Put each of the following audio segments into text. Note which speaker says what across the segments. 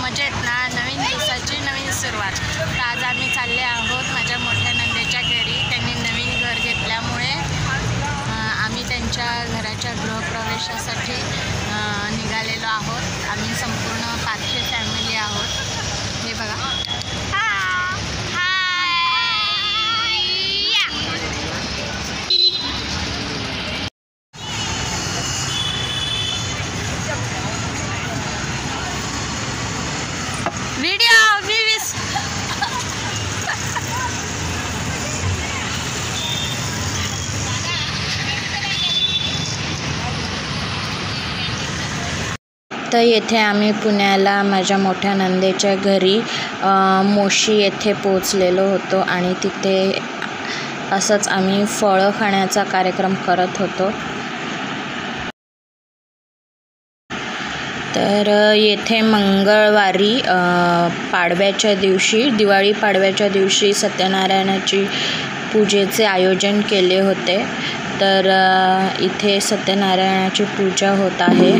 Speaker 1: मजेत ना, नवीन दिवसाची नवीन सुरुवात। तर आज आम्ही चालले आहोत माझ्या मोठ्या नंदेच्या घरी। त्यांनी नवीन घर घेतल्यामुळे आम्ही त्यांच्या घराच्या गृहप्रवेशासाठी निघालेलो आहोत। आम्ही संपूर्ण 500 फॅमिली आहोत। हे बघा, तर येथे आम्ही पुण्याला माझ्या मोठ्या नंदेच्या घरी मोशी येथे पोचलेलो होतो आणि तिथे असंच आम्ही फळं खाण्याचा कार्यक्रम करत होतो। तर येथे मंगळवारी पाडव्याच्या दिवशी, दिवाळी पाडव्याच्या दिवशी सत्यनारायणाची पूजेचे आयोजन केले होते। तर इथे सत्यनारायणाची पूजा होत आहे।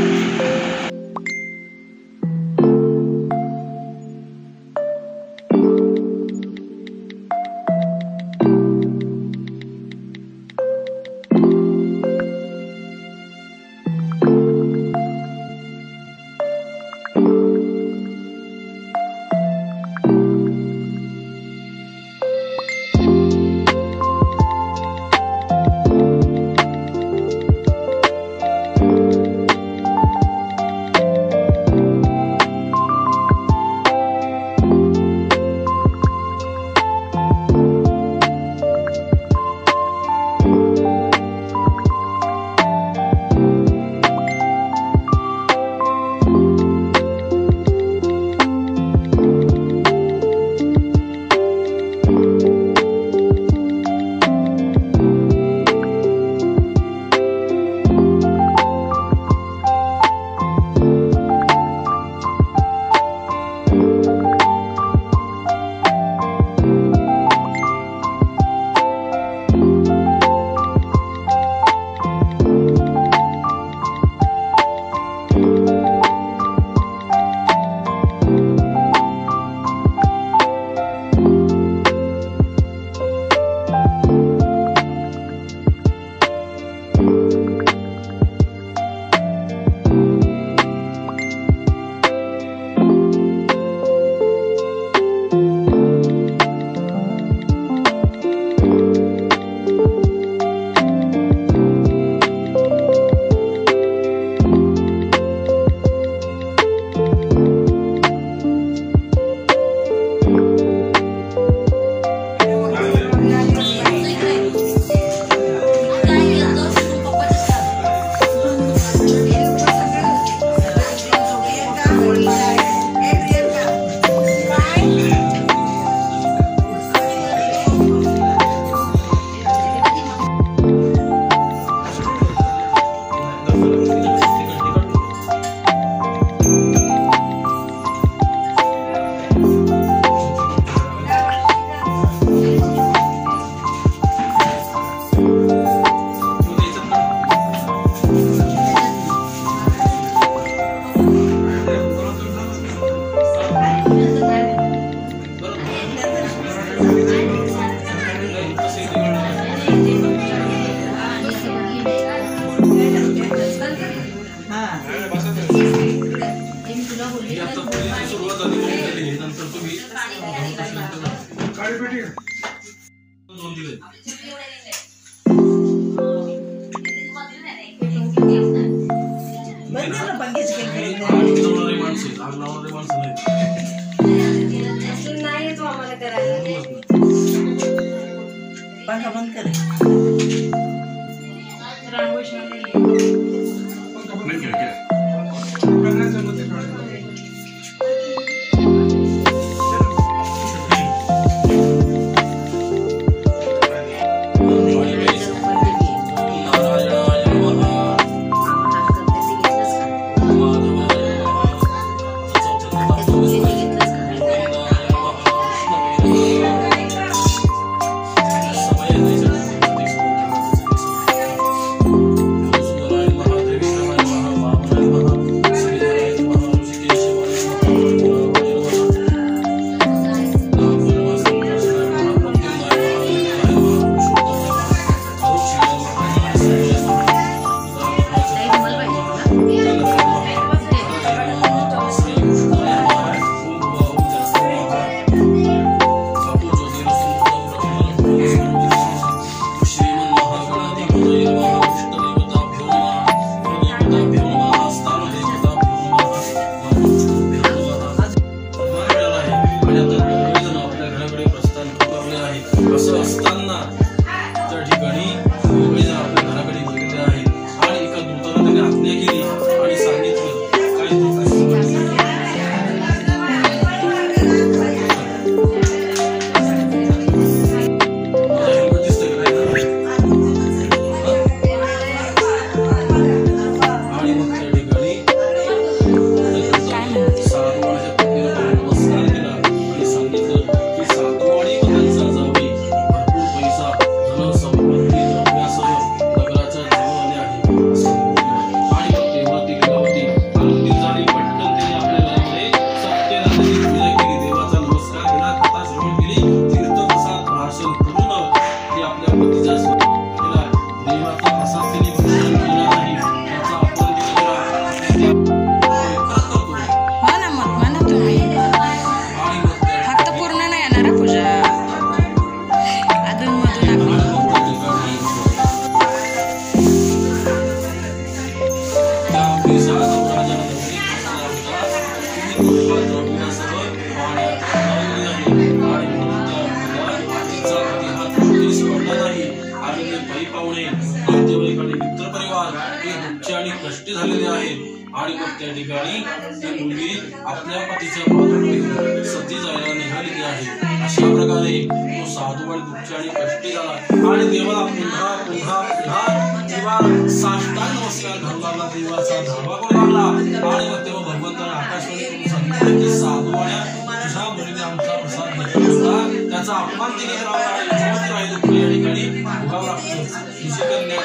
Speaker 2: त्या ठिकाणी ती मुलगी आपल्या पतीच्या पाठीवर सती जायला निघालेली आहे। अशा प्रकारे तो साधू आणि दुःखी आणि कष्टी झाला आणि देवाला पुन्हा पुन्हा पुन्हा देवा साष्टांग नमस्कार घालू लागला, देवाचा धावा करू लागला। आणि मग तेव्हा भगवंताने आकाशवाणी करून सांगितलं की साधू आणि तुझ्या मुलीने आमचा प्रसाद घेतला होता, त्याचा अपमान तिने करावा आणि जेव्हा ती राहिली दुःखी या ठिकाणी भोगावं लागतं। तुझी कन्या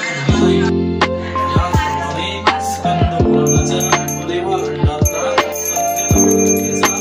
Speaker 2: स्कंद पुराणाच्या देवा खंडातला सत्यनारायणाचा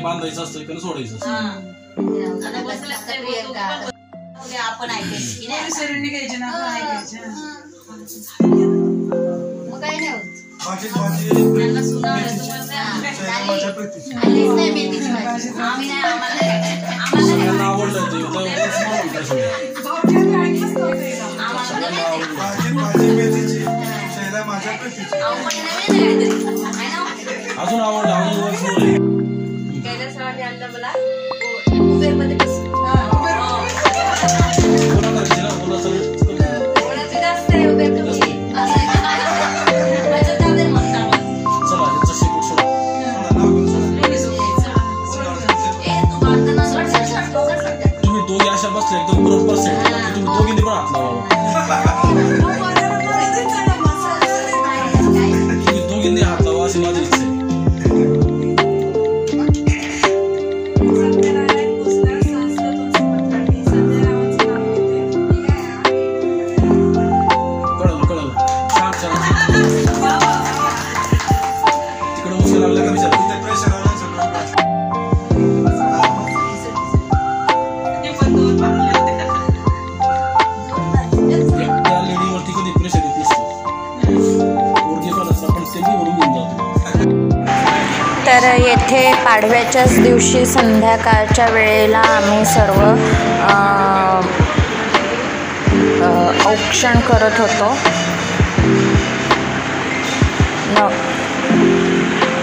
Speaker 2: बांधायचं असतं इकडे सोडायचं असतं।
Speaker 3: आपण ऐकायचं घ्यायचे ना मग काय नाही होत। त्यांना सुना नाही मेथीची भाजी आम्ही नाही आम्हाला
Speaker 2: आवडलं ते अजून आवडलं अजून
Speaker 3: कैलासवाणी आणलं मला उबेर मध्ये
Speaker 2: तुम्ही दोघी अशा बसले एकदम बरोबर सेट तुम्ही दोघींनी पण हात लावा तुम्ही दोघींनी हात लावा अशी माझी इच्छा आहे।
Speaker 1: तर येथे पाडव्याच्याच दिवशी संध्याकाळच्या वेळेला आम्ही सर्व औक्षण करत होतो।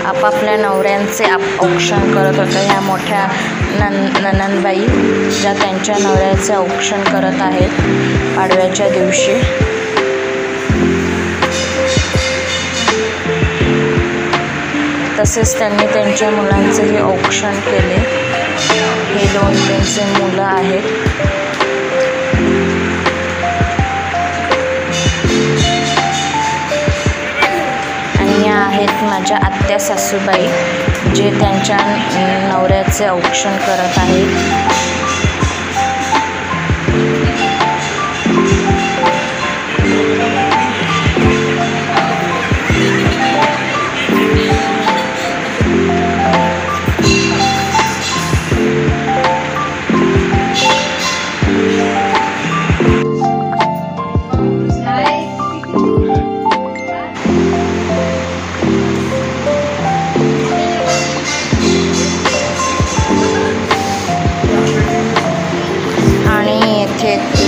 Speaker 1: आपापल्या नवऱ्यांचे औक्षण करत होतो। ह्या मोठ्या ननंदबाई ज्या त्यांच्या नवऱ्याचे औक्षण करत आहेत पाडव्याच्या दिवशी। तसेच त्यांनी त्यांच्या मुलांचेही औक्षण केले। हे दोन त्यांचे मुलं आहेत। आणि या आहेत माझ्या आत्या सासूबाई, जे त्यांच्या नवऱ्याचे औक्षण करत आहेत.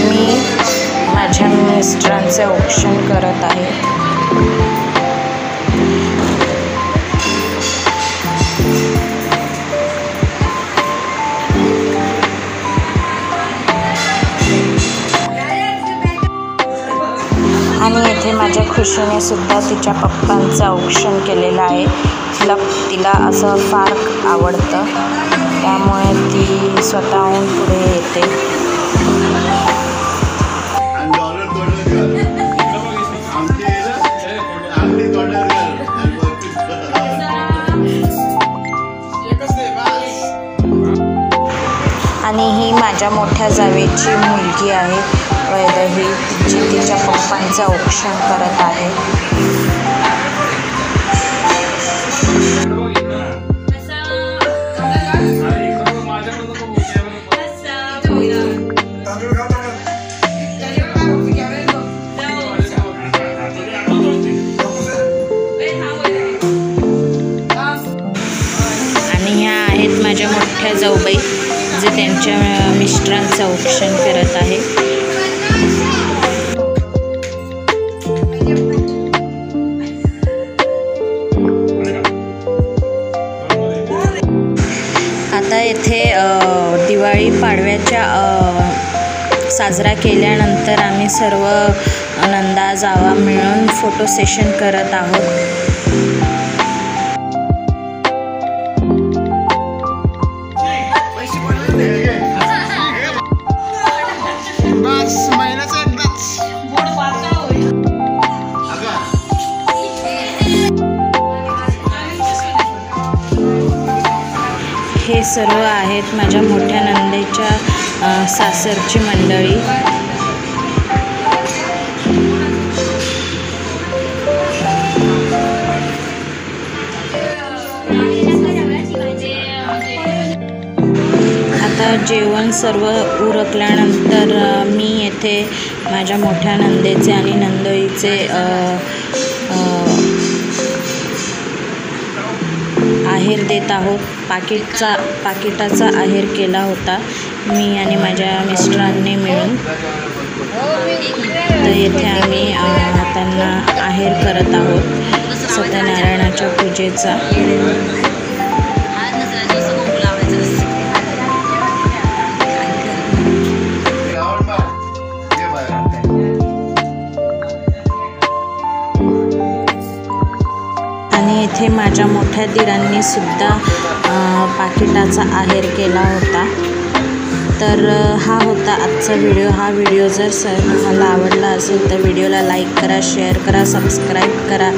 Speaker 1: मी माझ्या मिस्टरांचे औक्षण करत आहे. आणि येथे माझ्या खुशीने सुद्धा तिच्या पप्पांचं औक्षण केलेलं आहे. तिला असं फार आवडतं, त्यामुळे ती स्वतःहून पुढे येते. आणि ही माझ्या मोठ्या जावेची मुलगी आहे वैदेही, जी तिच्या पप्पांचं औक्षण करत आहे. आणि ह्या आहेत माझ्या मोठ्या जाऊबाई, जे त्यांच्या मिस्टरांचं औक्षण करत आहे. आता येथे दिवाळी पाडव्याच्या साजरा केल्यानंतर आम्ही सर्व नंदा जावा मिळून फोटो सेशन करत आहोत. हे सर्व आहेत माझ्या मोठ्या नंदेच्या सासरची मंडळी. आता जेवण सर्व उरकल्यानंतर मी येथे माझ्या मोठ्या नंदेचे आणि नंदोईचे आहेर देत आहोत. पाकिटाचा आहेर केला होता मी आणि माझ्या मिस्टरांनी मिळून. तर येथे आम्ही त्यांना आहेर करत आहोत सत्यनारायणाच्या पूजेचा. आणि इथे माझ्या मोठ्या दिरांनी सुद्धा पाकिटाचा आहेर केला होता. तर हा होता आजचा व्हिडिओ. हा व्हिडिओ जर तुम्हाला आवडला असेल तर व्हिडिओला लाईक करा, शेअर करा, सबस्क्राईब करा.